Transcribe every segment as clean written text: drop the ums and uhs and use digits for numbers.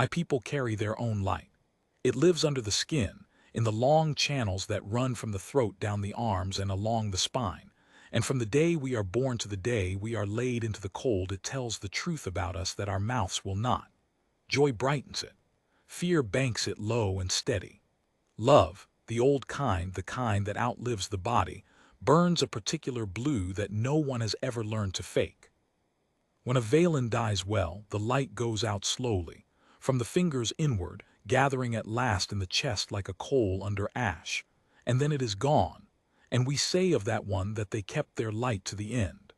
My people carry their own light. It lives under the skin, in the long channels that run from the throat down the arms and along the spine. And from the day we are born to the day we are laid into the cold, it tells the truth about us that our mouths will not. Joy brightens it. Fear banks it low and steady. Love, the old kind, the kind that outlives the body, burns a particular blue that no one has ever learned to fake. When a Valen dies well, the light goes out slowly, from the fingers inward, gathering at last in the chest like a coal under ash, and then it is gone, and we say of that one that they kept their light to the end.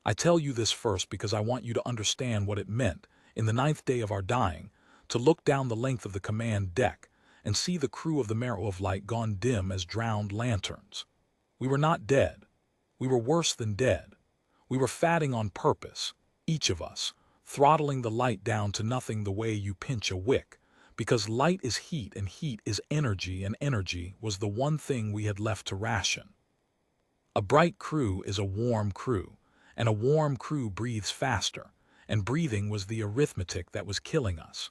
I tell you this first because I want you to understand what it meant, in the 9th day of our dying, to look down the length of the command deck and see the crew of the Marrow of Light gone dim as drowned lanterns. We were not dead. We were worse than dead. We were fatting on purpose, each of us, throttling the light down to nothing the way you pinch a wick, because light is heat and heat is energy, and energy was the one thing we had left to ration. A bright crew is a warm crew, and a warm crew breathes faster, and breathing was the arithmetic that was killing us.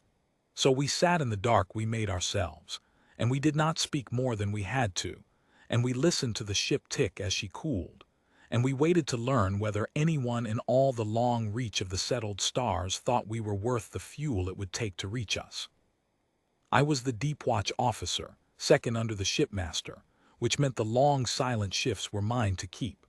So we sat in the dark we made ourselves, and we did not speak more than we had to, and we listened to the ship tick as she cooled, and we waited to learn whether anyone in all the long reach of the settled stars thought we were worth the fuel it would take to reach us. I was the deep watch officer, second under the shipmaster, which meant the long silent shifts were mine to keep.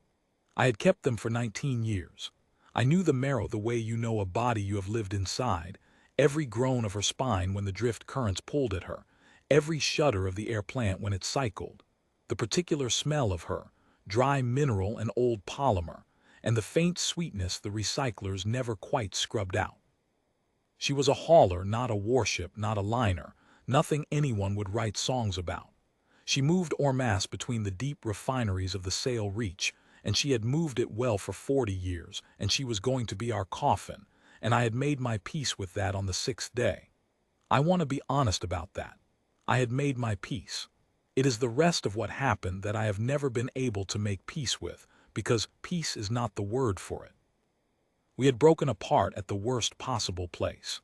I had kept them for 19 years. I knew the Marrow the way you know a body you have lived inside, every groan of her spine when the drift currents pulled at her, every shudder of the air plant when it cycled, the particular smell of her, dry mineral and old polymer, and the faint sweetness the recyclers never quite scrubbed out. She was a hauler, not a warship, not a liner, nothing anyone would write songs about. She moved en masse between the deep refineries of the sail reach, and she had moved it well for 40 years, and she was going to be our coffin, and I had made my peace with that on the 6th day. I want to be honest about that. I had made my peace. It is the rest of what happened that I have never been able to make peace with, because peace is not the word for it. We had broken apart at the worst possible place.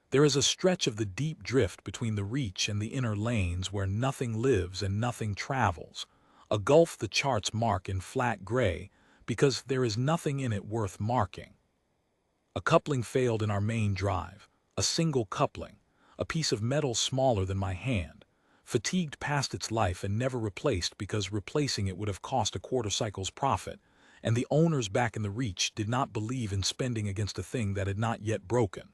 There is a stretch of the deep drift between the reach and the inner lanes where nothing lives and nothing travels, a gulf the charts mark in flat gray because there is nothing in it worth marking. A coupling failed in our main drive, a single coupling, a piece of metal smaller than my hand, fatigued past its life and never replaced because replacing it would have cost a quarter cycle's profit, and the owners back in the reach did not believe in spending against a thing that had not yet broken.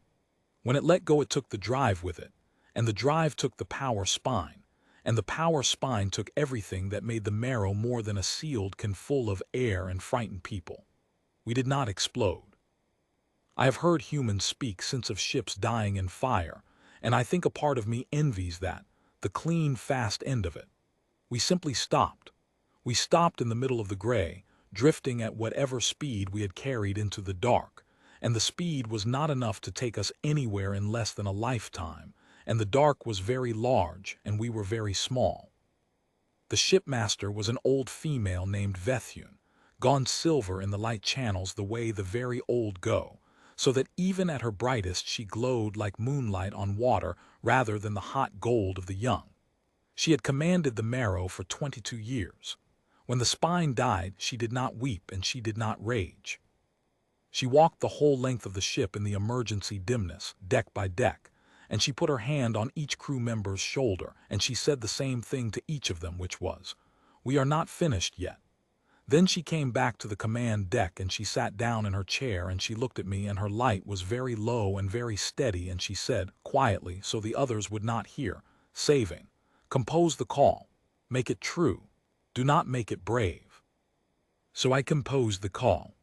When it let go, it took the drive with it, and the drive took the power spine, and the power spine took everything that made the Marrow more than a sealed can full of air and frightened people. We did not explode. I have heard humans speak since of ships dying in fire, and I think a part of me envies that, the clean, fast end of it. We simply stopped. We stopped in the middle of the gray, drifting at whatever speed we had carried into the dark, and the speed was not enough to take us anywhere in less than a lifetime, and the dark was very large, and we were very small. The shipmaster was an old female named Vethune, gone silver in the light channels the way the very old go, so that even at her brightest she glowed like moonlight on water rather than the hot gold of the young. She had commanded the Marrow for 22 years. When the spine died, she did not weep and she did not rage. She walked the whole length of the ship in the emergency dimness, deck by deck, and she put her hand on each crew member's shoulder, and she said the same thing to each of them, which was, "We are not finished yet." Then she came back to the command deck and she sat down in her chair and she looked at me, and her light was very low and very steady, and she said, quietly so the others would not hear, saving, "Compose the call. Make it true. Do not make it brave." So I composed the call.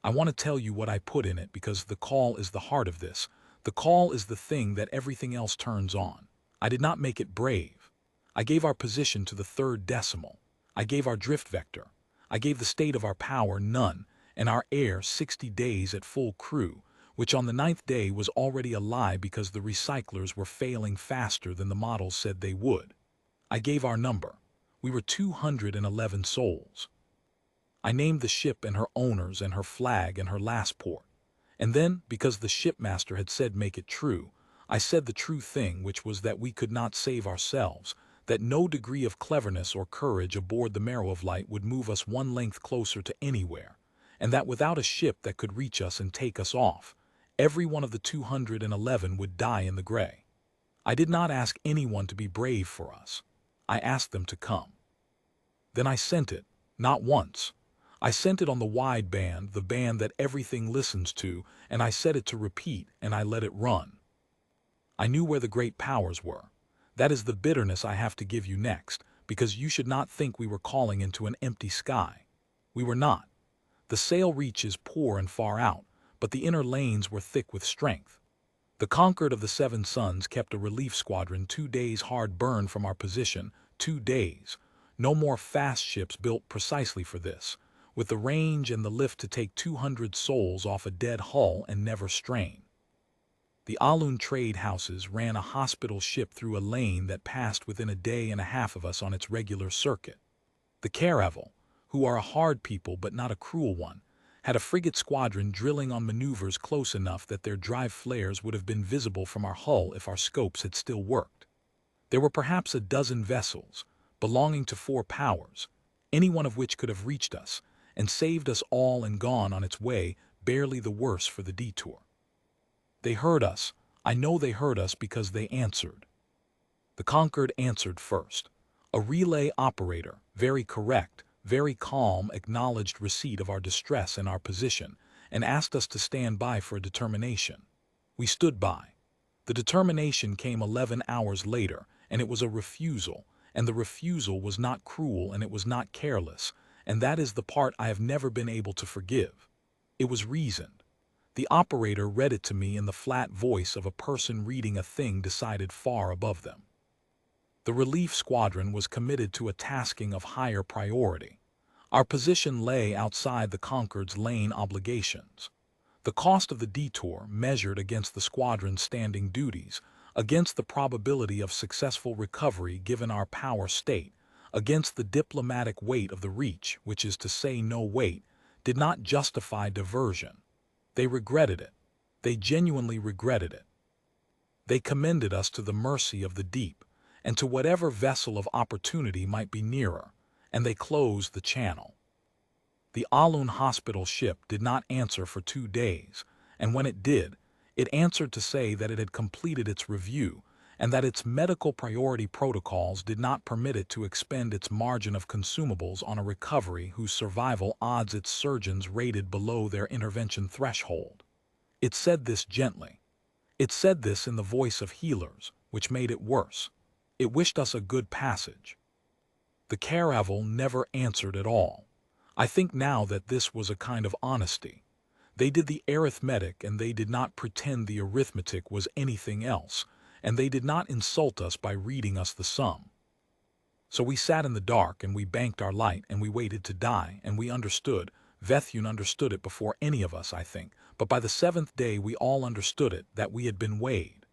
I want to tell you what I put in it because the call is the heart of this. The call is the thing that everything else turns on. I did not make it brave. I gave our position to the 3rd decimal. I gave our drift vector. I gave the state of our power none, and our air 60 days at full crew, which on the 9th day was already a lie because the recyclers were failing faster than the models said they would. I gave our number. We were 211 souls. I named the ship and her owners and her flag and her last port. And then, because the shipmaster had said make it true, I said the true thing, which was that we could not save ourselves, that no degree of cleverness or courage aboard the Marrow of Light would move us one length closer to anywhere, and that without a ship that could reach us and take us off, every one of the 211 would die in the gray. I did not ask anyone to be brave for us. I asked them to come. Then I sent it, not once. I sent it on the wide band, the band that everything listens to, and I set it to repeat, and I let it run. I knew where the great powers were. That is the bitterness I have to give you next, because you should not think we were calling into an empty sky. We were not. The sail reach is poor and far out, but the inner lanes were thick with strength. The Concord of the Seven Suns kept a relief squadron 2 days hard burn from our position, 2 days. No more fast ships built precisely for this, with the range and the lift to take 200 souls off a dead hull and never strain. The Alun trade houses ran a hospital ship through a lane that passed within a day and a half of us on its regular circuit. The Caravel, who are a hard people but not a cruel one, had a frigate squadron drilling on maneuvers close enough that their drive flares would have been visible from our hull if our scopes had still worked. There were perhaps a dozen vessels, belonging to 4 powers, any one of which could have reached us, and saved us all and gone on its way, barely the worse for the detour. They heard us. I know they heard us because they answered. The Concord answered first. A relay operator, very correct, very calm, acknowledged receipt of our distress and our position, and asked us to stand by for a determination. We stood by. The determination came 11 hours later, and it was a refusal, and the refusal was not cruel and it was not careless, and that is the part I have never been able to forgive. It was reasoned. The operator read it to me in the flat voice of a person reading a thing decided far above them. The relief squadron was committed to a tasking of higher priority. Our position lay outside the Concord's lane obligations. The cost of the detour, measured against the squadron's standing duties, against the probability of successful recovery given our power state, against the diplomatic weight of the reach, which is to say no weight, did not justify diversion. They regretted it. They genuinely regretted it. They commended us to the mercy of the deep, and to whatever vessel of opportunity might be nearer, and they closed the channel. The Alun hospital ship did not answer for 2 days, and when it did, it answered to say that it had completed its review, and that its medical priority protocols did not permit it to expend its margin of consumables on a recovery whose survival odds its surgeons rated below their intervention threshold. It said this gently. It said this in the voice of healers, which made it worse. It wished us a good passage. The Caravel never answered at all. I think now that this was a kind of honesty. They did the arithmetic and they did not pretend the arithmetic was anything else, and they did not insult us by reading us the sum. So we sat in the dark and we banked our light and we waited to die, and we understood. Vethune understood it before any of us, I think, but by the 7th day we all understood it, that we had been weighed.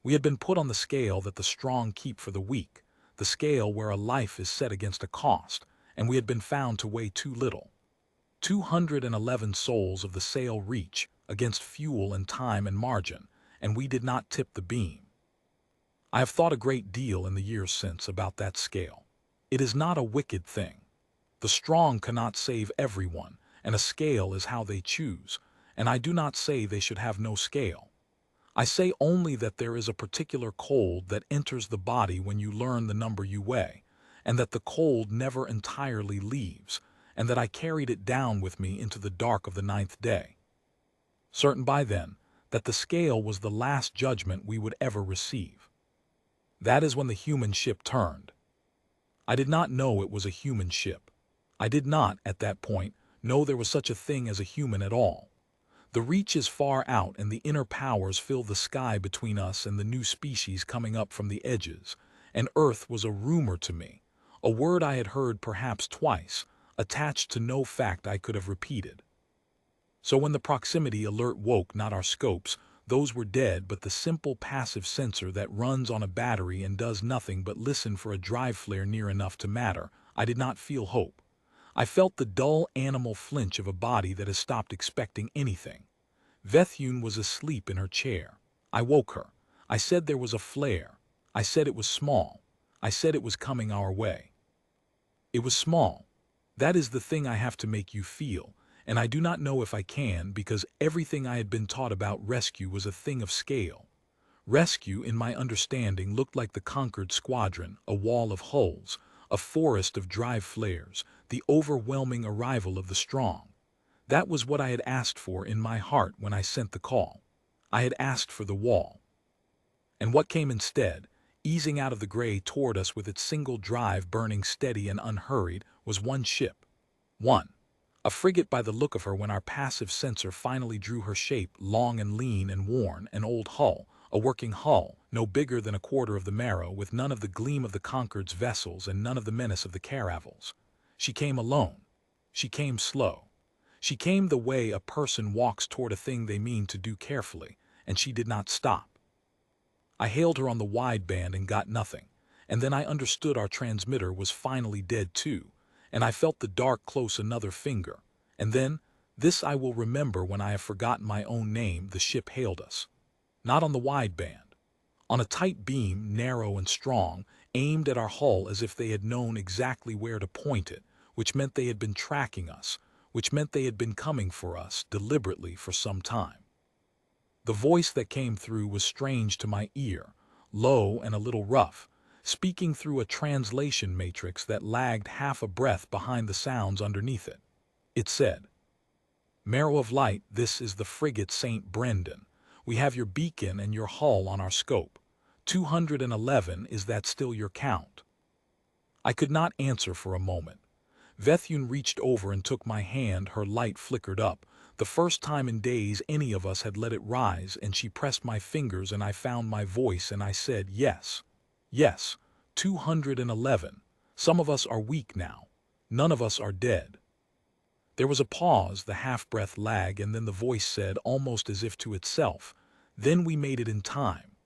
We had been put on the scale that the strong keep for the weak, the scale where a life is set against a cost, and we had been found to weigh too little. 211 souls of the sail reach against fuel and time and margin, and we did not tip the beam. I have thought a great deal in the years since about that scale. It is not a wicked thing. The strong cannot save everyone, and a scale is how they choose, and I do not say they should have no scale. I say only that there is a particular cold that enters the body when you learn the number you weigh, and that the cold never entirely leaves, and that I carried it down with me into the dark of the 9th day. Certain by then that the scale was the last judgment we would ever receive. That is when the human ship turned. I did not know it was a human ship. I did not, at that point, know there was such a thing as a human at all. The reach is far out and the inner powers fill the sky between us and the new species coming up from the edges, and Earth was a rumor to me, a word I had heard perhaps twice, attached to no fact I could have repeated. So when the proximity alert woke not our scopes, those were dead, but the simple passive sensor that runs on a battery and does nothing but listen for a drive flare near enough to matter, I did not feel hope. I felt the dull animal flinch of a body that has stopped expecting anything. Vethune was asleep in her chair. I woke her. I said there was a flare. I said it was small. I said it was coming our way. It was small. That is the thing I have to make you feel, and I do not know if I can because everything I had been taught about rescue was a thing of scale. Rescue, in my understanding, looked like the conquered squadron, a wall of hulls, a forest of drive flares, the overwhelming arrival of the strong. That was what I had asked for in my heart when I sent the call. I had asked for the wall. And what came instead, easing out of the gray toward us with its single drive burning steady and unhurried, was one ship. One. A frigate by the look of her when our passive sensor finally drew her shape, long and lean and worn, an old hull, a working hull, no bigger than a quarter of the Marrow, with none of the gleam of the Concord's vessels and none of the menace of the caravels. She came alone. She came slow. She came the way a person walks toward a thing they mean to do carefully, and she did not stop. I hailed her on the wideband and got nothing, and then I understood our transmitter was finally dead too, and I felt the dark close another finger, and then, this I will remember when I have forgotten my own name, the ship hailed us. Not on the wideband. On a tight beam, narrow and strong, aimed at our hull as if they had known exactly where to point it, which meant they had been tracking us, which meant they had been coming for us deliberately for some time. The voice that came through was strange to my ear, low and a little rough, speaking through a translation matrix that lagged half a breath behind the sounds underneath it. It said, "Marrow of Light, this is the frigate St. Brendan. We have your beacon and your hull on our scope. 211, is that still your count?" I could not answer for a moment. Vethune reached over and took my hand, her light flickered up, the first time in days any of us had let it rise, and she pressed my fingers and I found my voice and I said, "Yes. Yes, 211. Some of us are weak now. None of us are dead." There was a pause, the half-breath lag, and then the voice said, almost as if to itself, "Then we made it in time."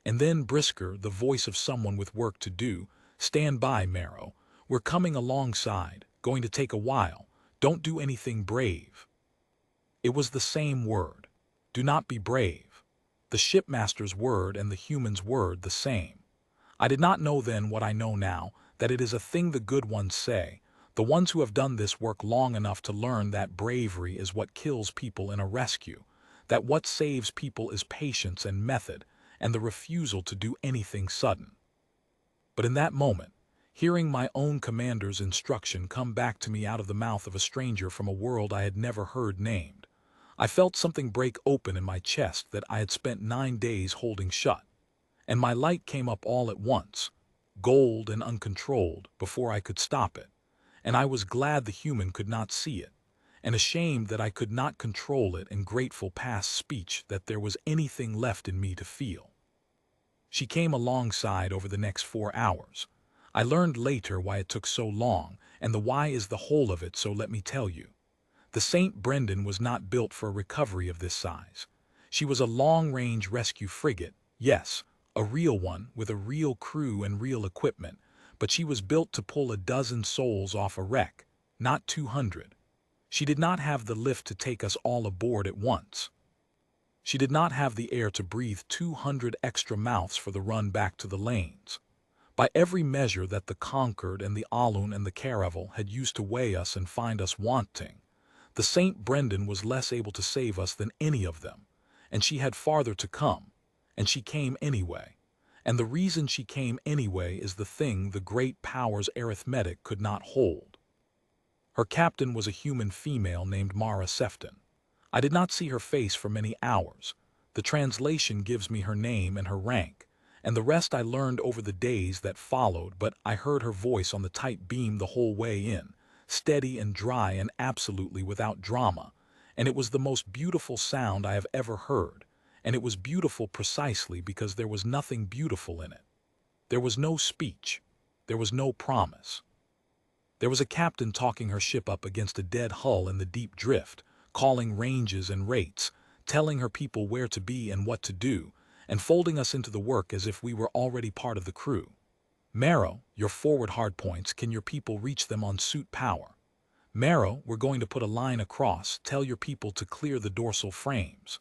And then brisker, the voice of someone with work to do, "Stand by, Marrow. We're coming alongside, going to take a while. Don't do anything brave." It was the same word. Do not be brave. The shipmaster's word and the human's word the same. I did not know then what I know now, that it is a thing the good ones say, the ones who have done this work long enough to learn that bravery is what kills people in a rescue, that what saves people is patience and method, and the refusal to do anything sudden. But in that moment, hearing my own commander's instruction come back to me out of the mouth of a stranger from a world I had never heard named, I felt something break open in my chest that I had spent 9 days holding shut, and my light came up all at once, gold and uncontrolled, before I could stop it, and I was glad the human could not see it, and ashamed that I could not control it, and grateful past speech that there was anything left in me to feel. She came alongside over the next 4 hours. I learned later why it took so long, and the why is the whole of it, so let me tell you. The St. Brendan was not built for a recovery of this size. She was a long-range rescue frigate, yes, a real one with a real crew and real equipment, but she was built to pull a dozen souls off a wreck, not 200. She did not have the lift to take us all aboard at once. She did not have the air to breathe 200 extra mouths for the run back to the lanes. By every measure that the Concord and the Alun and the Caravel had used to weigh us and find us wanting, the St. Brendan was less able to save us than any of them, and she had farther to come, and she came anyway. And the reason she came anyway is the thing the great power's arithmetic could not hold. Her captain was a human female named Mara Sefton. I did not see her face for many hours. The translation gives me her name and her rank, and the rest I learned over the days that followed, but I heard her voice on the tight beam the whole way in, steady and dry and absolutely without drama, and it was the most beautiful sound I have ever heard, and it was beautiful precisely because there was nothing beautiful in it. There was no speech. There was no promise. There was a captain talking her ship up against a dead hull in the deep drift, calling ranges and rates, telling her people where to be and what to do, and folding us into the work as if we were already part of the crew. "Marrow, your forward hardpoints, can your people reach them on suit power? Marrow, we're going to put a line across, tell your people to clear the dorsal frames.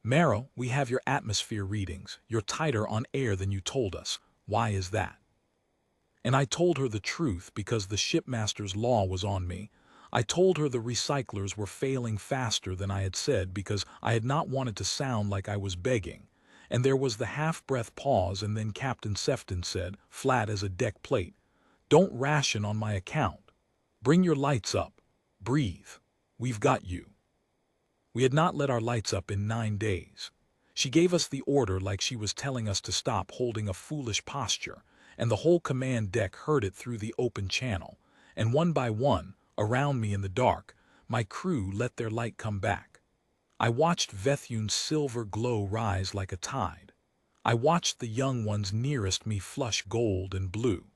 "Marrow, we have your atmosphere readings. You're tighter on air than you told us. Why is that?" And I told her the truth because the shipmaster's law was on me. I told her the recyclers were failing faster than I had said because I had not wanted to sound like I was begging. And there was the half-breath pause, and then Captain Sefton said, flat as a deck plate, "Don't ration on my account. Bring your lights up. Breathe. We've got you." We had not let our lights up in 9 days. She gave us the order like she was telling us to stop holding a foolish posture, and the whole command deck heard it through the open channel, and one by one, around me in the dark, my crew let their light come back. I watched Vethune's silver glow rise like a tide. I watched the young ones nearest me flush gold and blue.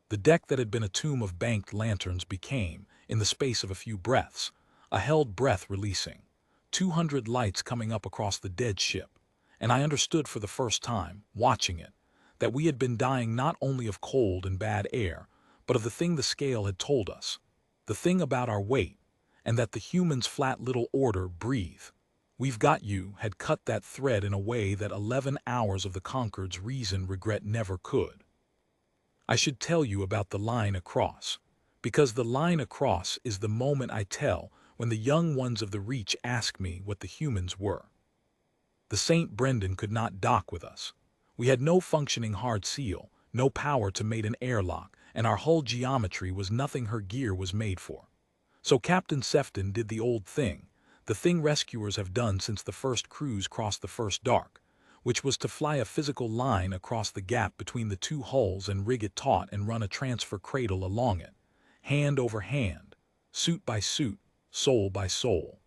The deck that had been a tomb of banked lanterns became, in the space of a few breaths, a held breath releasing, 200 lights coming up across the dead ship, and I understood for the first time, watching it, that we had been dying not only of cold and bad air, but of the thing the scale had told us, the thing about our weight, and that the humans' flat little order, "breathe, we've got you," had cut that thread in a way that 11 hours of the Concord's reason regret never could. I should tell you about the line across, because the line across is the moment I tell when the young ones of the Reach ask me what the humans were. The St. Brendan could not dock with us. We had no functioning hard seal, no power to mate an airlock, and our hull geometry was nothing her gear was made for. So Captain Sefton did the old thing, the thing rescuers have done since the first crews crossed the first dark, which was to fly a physical line across the gap between the two hulls and rig it taut and run a transfer cradle along it, hand over hand, suit by suit, soul by soul.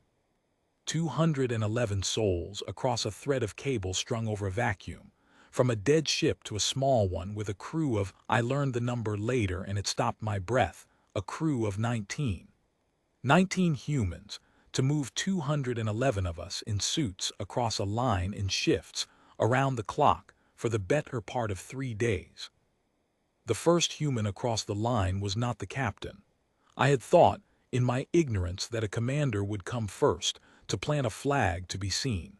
211 souls across a thread of cable strung over a vacuum, from a dead ship to a small one with a crew of, I learned the number later and it stopped my breath, a crew of 19. 19 humans, to move 211 of us in suits across a line in shifts, around the clock, for the better part of 3 days. The first human across the line was not the captain. I had thought, in my ignorance, that a commander would come first, to plant a flag to be seen.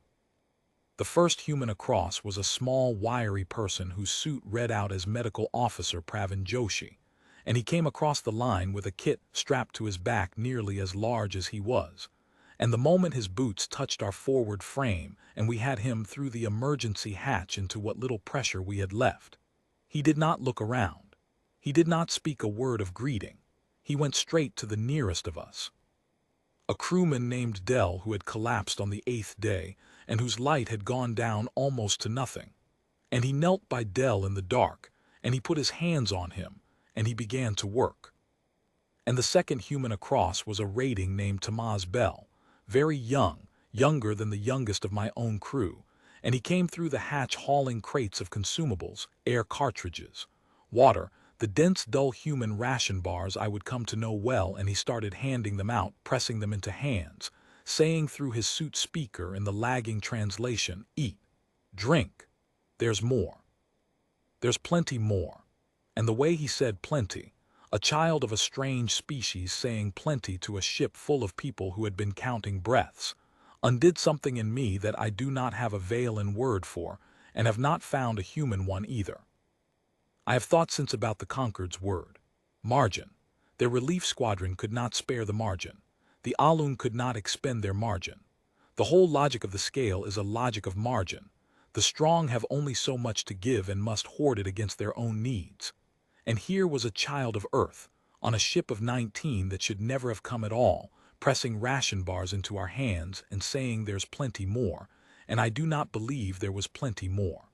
The first human across was a small, wiry person whose suit read out as Medical Officer Pravin Joshi, and he came across the line with a kit strapped to his back nearly as large as he was, and the moment his boots touched our forward frame and we had him through the emergency hatch into what little pressure we had left, he did not look around. He did not speak a word of greeting. He went straight to the nearest of us. A crewman named Dell, who had collapsed on the 8th day and whose light had gone down almost to nothing. And he knelt by Dell in the dark, and he put his hands on him, and he began to work. And the second human across was a rating named Tamaz Bell, very young, younger than the youngest of my own crew, and he came through the hatch hauling crates of consumables, air cartridges, water, the dense, dull human ration bars I would come to know well, and he started handing them out, pressing them into hands, saying through his suit speaker in the lagging translation, "Eat, drink, there's more. There's plenty more." And the way he said plenty, a child of a strange species saying plenty to a ship full of people who had been counting breaths, undid something in me that I do not have a veil and word for, and have not found a human one either. I have thought since about the Concord's word. Margin. Their relief squadron could not spare the margin. The Alun could not expend their margin. The whole logic of the scale is a logic of margin. The strong have only so much to give and must hoard it against their own needs. And here was a child of Earth, on a ship of 19 that should never have come at all, pressing ration bars into our hands and saying there's plenty more, and I do not believe there was plenty more.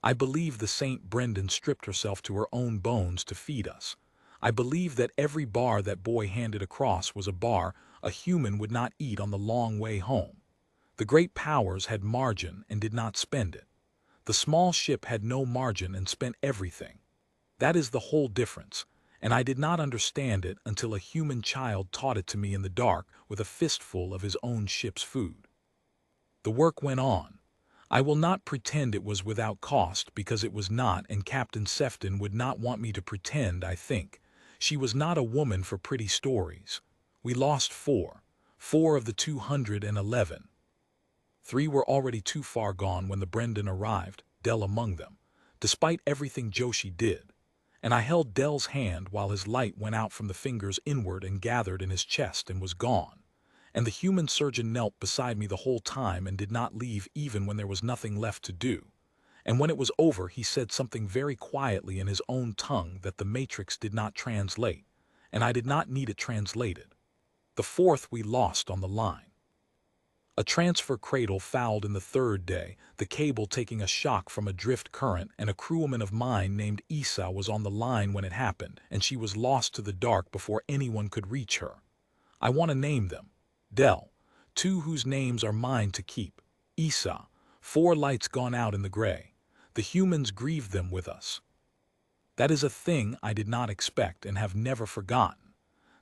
I believe the St. Brendan stripped herself to her own bones to feed us. I believe that every bar that boy handed across was a bar a human would not eat on the long way home. The great powers had margin and did not spend it. The small ship had no margin and spent everything. That is the whole difference, and I did not understand it until a human child taught it to me in the dark with a fistful of his own ship's food. The work went on. I will not pretend it was without cost, because it was not, and Captain Sefton would not want me to pretend, I think. She was not a woman for pretty stories. We lost four of the 211. 3 were already too far gone when the Brendan arrived, Dell among them, despite everything Joshi did. And I held Dell's hand while his light went out from the fingers inward and gathered in his chest and was gone. And the human surgeon knelt beside me the whole time and did not leave even when there was nothing left to do. And when it was over, he said something very quietly in his own tongue that the matrix did not translate, and I did not need it translated. The 4th we lost on the line. A transfer cradle fouled in the 3rd day, the cable taking a shock from a drift current, and a crewwoman of mine named Isa was on the line when it happened, and she was lost to the dark before anyone could reach her. I want to name them. Dell, 2 whose names are mine to keep. Isa, 4 lights gone out in the gray. The humans grieved them with us. That is a thing I did not expect and have never forgotten.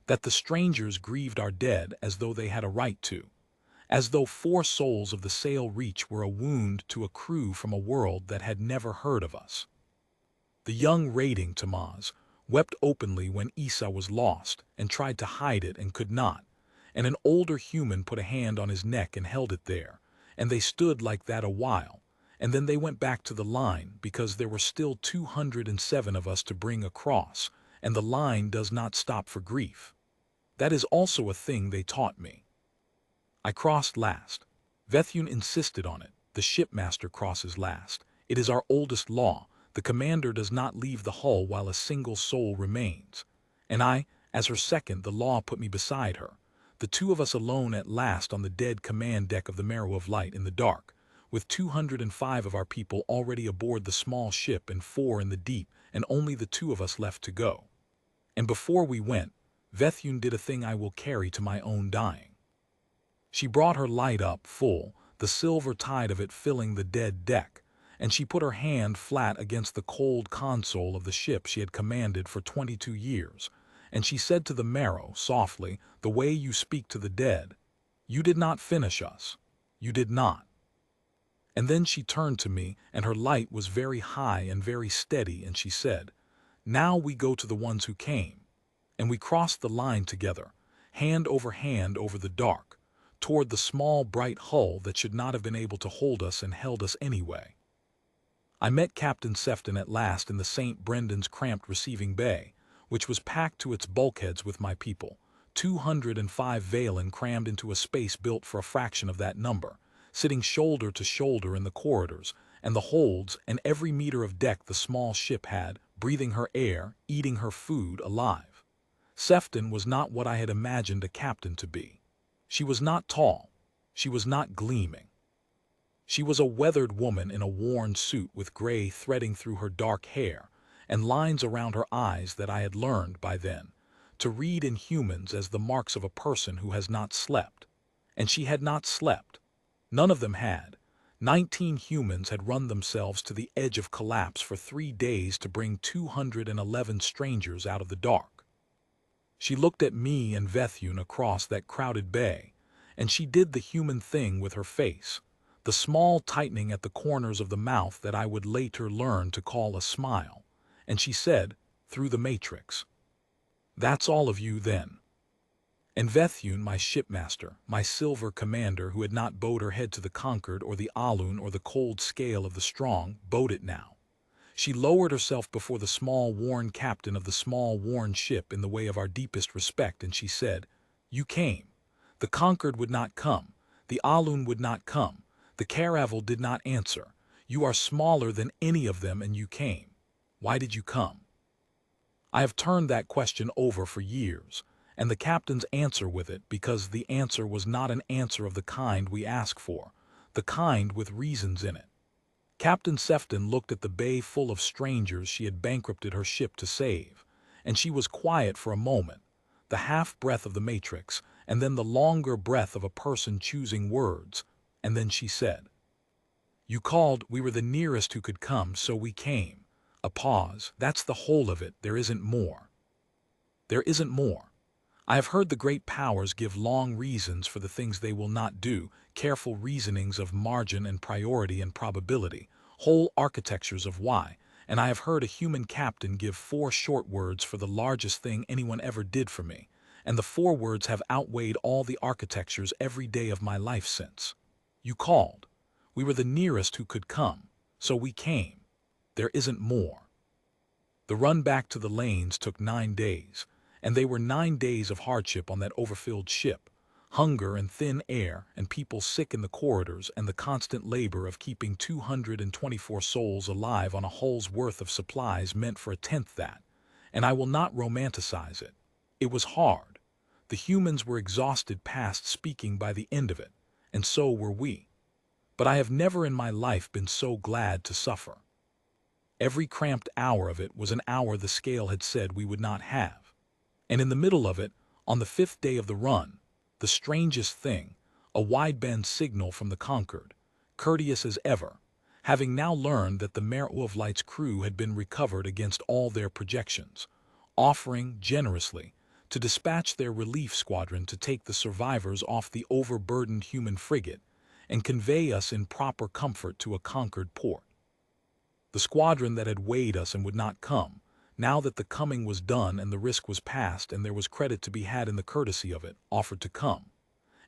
That the strangers grieved our dead as though they had a right to. As though 4 souls of the sail reach were a wound to a crew from a world that had never heard of us. The young raiding Tamaz wept openly when Isa was lost and tried to hide it and could not, and an older human put a hand on his neck and held it there, and they stood like that a while, and then they went back to the line because there were still 207 of us to bring across, and the line does not stop for grief. That is also a thing they taught me. I crossed last. Vethune insisted on it. The shipmaster crosses last. It is our oldest law. The commander does not leave the hull while a single soul remains. And I, as her second, the law put me beside her. The 2 of us alone at last on the dead command deck of the Marrow of Light in the dark, with 205 of our people already aboard the small ship and 4 in the deep, and only the 2 of us left to go. And before we went, Vethune did a thing I will carry to my own dying. She brought her light up full, the silver tide of it filling the dead deck, and she put her hand flat against the cold console of the ship she had commanded for 22 years, and she said to the Marrow, softly, the way you speak to the dead, "You did not finish us. You did not." And then she turned to me, and her light was very high and very steady, and she said, "Now we go to the ones who came." And we crossed the line together, hand over the dark, toward the small bright hull that should not have been able to hold us and held us anyway. I met Captain Sefton at last in the St. Brendan's cramped receiving bay, which was packed to its bulkheads with my people, 205 Valen crammed into a space built for a fraction of that number, sitting shoulder to shoulder in the corridors, and the holds and every meter of deck the small ship had, breathing her air, eating her food, alive. Sefton was not what I had imagined a captain to be. She was not tall. She was not gleaming. She was a weathered woman in a worn suit with gray threading through her dark hair and lines around her eyes that I had learned by then to read in humans as the marks of a person who has not slept. And she had not slept. None of them had. 19 humans had run themselves to the edge of collapse for 3 days to bring 211 strangers out of the dark. She looked at me and Vethune across that crowded bay, and she did the human thing with her face, the small tightening at the corners of the mouth that I would later learn to call a smile, and she said, through the matrix, "That's all of you then." And Vethune, my shipmaster, my silver commander who had not bowed her head to the conquered or the Alun or the cold scale of the strong, bowed it now. She lowered herself before the small, worn captain of the small, worn ship in the way of our deepest respect, and she said, "You came. The conquered would not come. The Alun would not come. The caravel did not answer. You are smaller than any of them, and you came. Why did you come?" I have turned that question over for years, and the captain's answer with it, because the answer was not an answer of the kind we ask for, the kind with reasons in it. Captain Sefton looked at the bay full of strangers she had bankrupted her ship to save, and she was quiet for a moment, the half-breath of the matrix, and then the longer breath of a person choosing words, and then she said, "You called, we were the nearest who could come, so we came." A pause. "That's the whole of it, there isn't more." There isn't more. I have heard the great powers give long reasons for the things they will not do, careful reasonings of margin and priority and probability, whole architectures of why, and I have heard a human captain give 4 short words for the largest thing anyone ever did for me, and the 4 words have outweighed all the architectures every day of my life since. You called. We were the nearest who could come, so we came. There isn't more. The run back to the lanes took 9 days, and they were 9 days of hardship on that overfilled ship, hunger and thin air and people sick in the corridors and the constant labor of keeping 224 souls alive on a hull's worth of supplies meant for a tenth that, and I will not romanticize it. It was hard. The humans were exhausted past speaking by the end of it, and so were we. But I have never in my life been so glad to suffer. Every cramped hour of it was an hour the scale had said we would not have. And in the middle of it, on the 5th day of the run, the strangest thing, a wideband signal from the Concord, courteous as ever, having now learned that the Mare of Light's crew had been recovered against all their projections, offering, generously, to dispatch their relief squadron to take the survivors off the overburdened human frigate and convey us in proper comfort to a conquered port. The squadron that had weighed us and would not come, now that the coming was done and the risk was past and there was credit to be had in the courtesy of it, offered to come.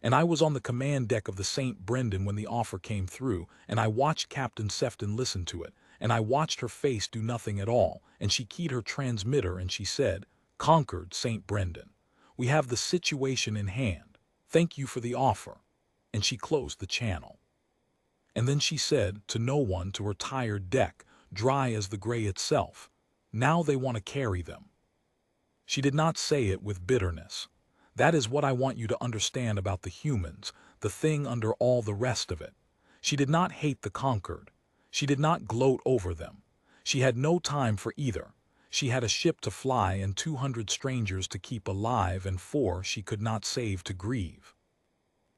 And I was on the command deck of the St. Brendan when the offer came through, and I watched Captain Sefton listen to it, and I watched her face do nothing at all, and she keyed her transmitter and she said, "Conquered, St. Brendan. We have the situation in hand. Thank you for the offer." And she closed the channel. And then she said to no one to her tired deck, dry as the gray itself, "Now they want to carry them." She did not say it with bitterness. That is what I want you to understand about the humans, the thing under all the rest of it. She did not hate the conquered. She did not gloat over them. She had no time for either. She had a ship to fly and 200 strangers to keep alive and 4 she could not save to grieve.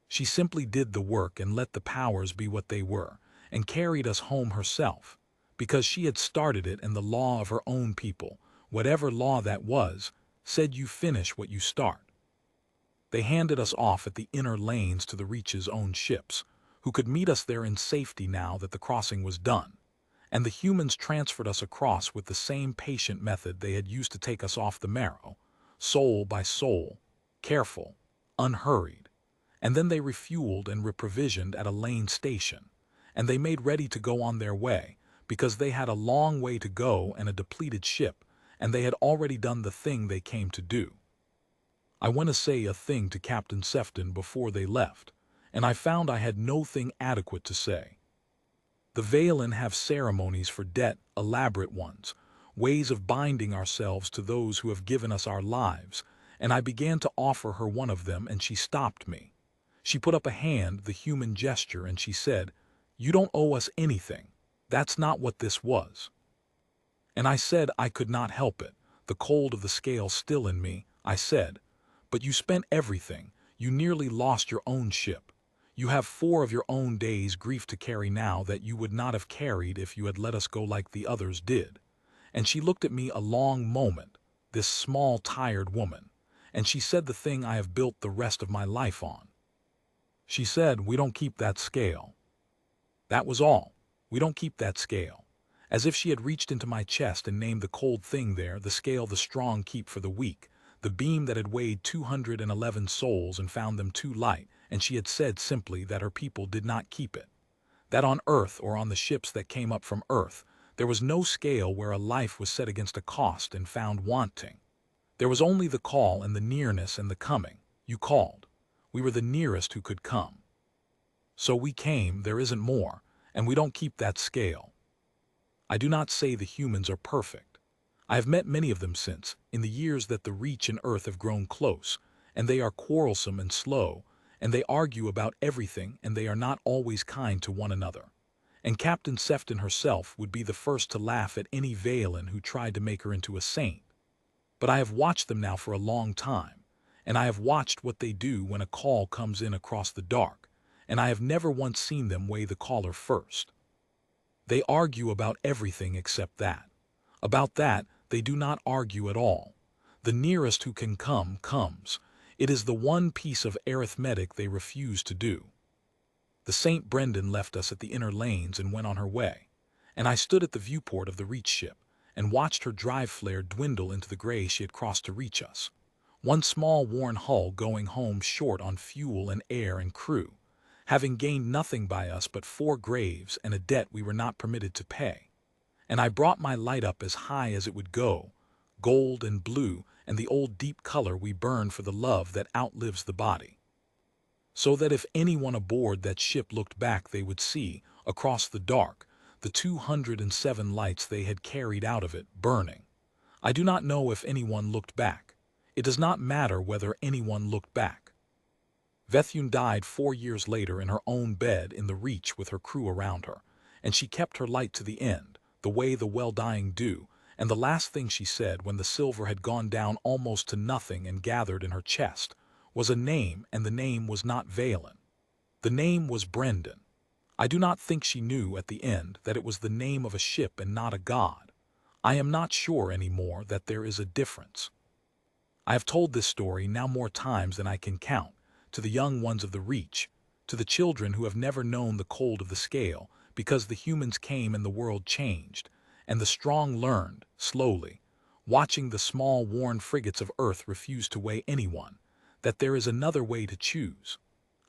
She simply did the work and let the powers be what they were, and carried us home herself, because she had started it, and the law of her own people, whatever law that was, said you finish what you start. They handed us off at the inner lanes to the Reach's own ships, who could meet us there in safety now that the crossing was done, and the humans transferred us across with the same patient method they had used to take us off the Marrow, soul by soul, careful, unhurried, and then they refueled and reprovisioned at a lane station, and they made ready to go on their way, because they had a long way to go and a depleted ship, and they had already done the thing they came to do. I went to say a thing to Captain Sefton before they left, and I found I had no thing adequate to say. The Valen have ceremonies for debt, elaborate ones, ways of binding ourselves to those who have given us our lives, and I began to offer her one of them, and she stopped me. She put up a hand, the human gesture, and she said, "You don't owe us anything. That's not what this was." And I said I could not help it, the cold of the scale still in me. I said, "But you spent everything. You nearly lost your own ship. You have 4 of your own days' grief to carry now that you would not have carried if you had let us go like the others did." And she looked at me a long moment, this small, tired woman, and she said the thing I have built the rest of my life on. She said, "We don't keep that scale." That was all. "We don't keep that scale." As if she had reached into my chest and named the cold thing there, the scale the strong keep for the weak, the beam that had weighed 211 souls and found them too light, and she had said simply that her people did not keep it. That on Earth, or on the ships that came up from Earth, there was no scale where a life was set against a cost and found wanting. There was only the call and the nearness and the coming. You called. We were the nearest who could come. So we came, there isn't more, and we don't keep that scale. I do not say the humans are perfect. I have met many of them since, in the years that the Reach and Earth have grown close, and they are quarrelsome and slow, and they argue about everything, and they are not always kind to one another. And Captain Sefton herself would be the first to laugh at any Valen who tried to make her into a saint. But I have watched them now for a long time, and I have watched what they do when a call comes in across the dark, and I have never once seen them weigh the caller first. They argue about everything except that. About that, they do not argue at all. The nearest who can come, comes. It is the one piece of arithmetic they refuse to do. The St. Brendan left us at the inner lanes and went on her way, and I stood at the viewport of the Reach ship and watched her drive flare dwindle into the gray she had crossed to reach us. One small worn hull going home short on fuel and air and crew, having gained nothing by us but 4 graves and a debt we were not permitted to pay. And I brought my light up as high as it would go, gold and blue and the old deep color we burn for the love that outlives the body. So that if anyone aboard that ship looked back, they would see, across the dark, the 207 lights they had carried out of it, burning. I do not know if anyone looked back. It does not matter whether anyone looked back. Bethune died 4 years later in her own bed in the Reach with her crew around her, and she kept her light to the end, the way the well-dying do, and the last thing she said when the silver had gone down almost to nothing and gathered in her chest was a name, and the name was not Valen. The name was Brendan. I do not think she knew at the end that it was the name of a ship and not a god. I am not sure anymore that there is a difference. I have told this story now more times than I can count, to the young ones of the Reach, to the children who have never known the cold of the scale, because the humans came and the world changed, and the strong learned, slowly, watching the small worn frigates of Earth refuse to weigh anyone, that there is another way to choose.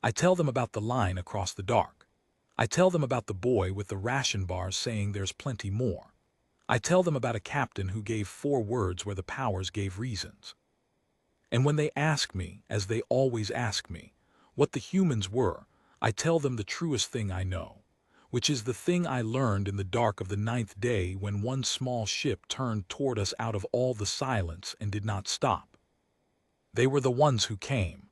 I tell them about the line across the dark. I tell them about the boy with the ration bars saying there's plenty more. I tell them about a captain who gave 4 words where the powers gave reasons. And when they ask me, as they always ask me, what the humans were, I tell them the truest thing I know, which is the thing I learned in the dark of the 9th day when one small ship turned toward us out of all the silence and did not stop. They were the ones who came.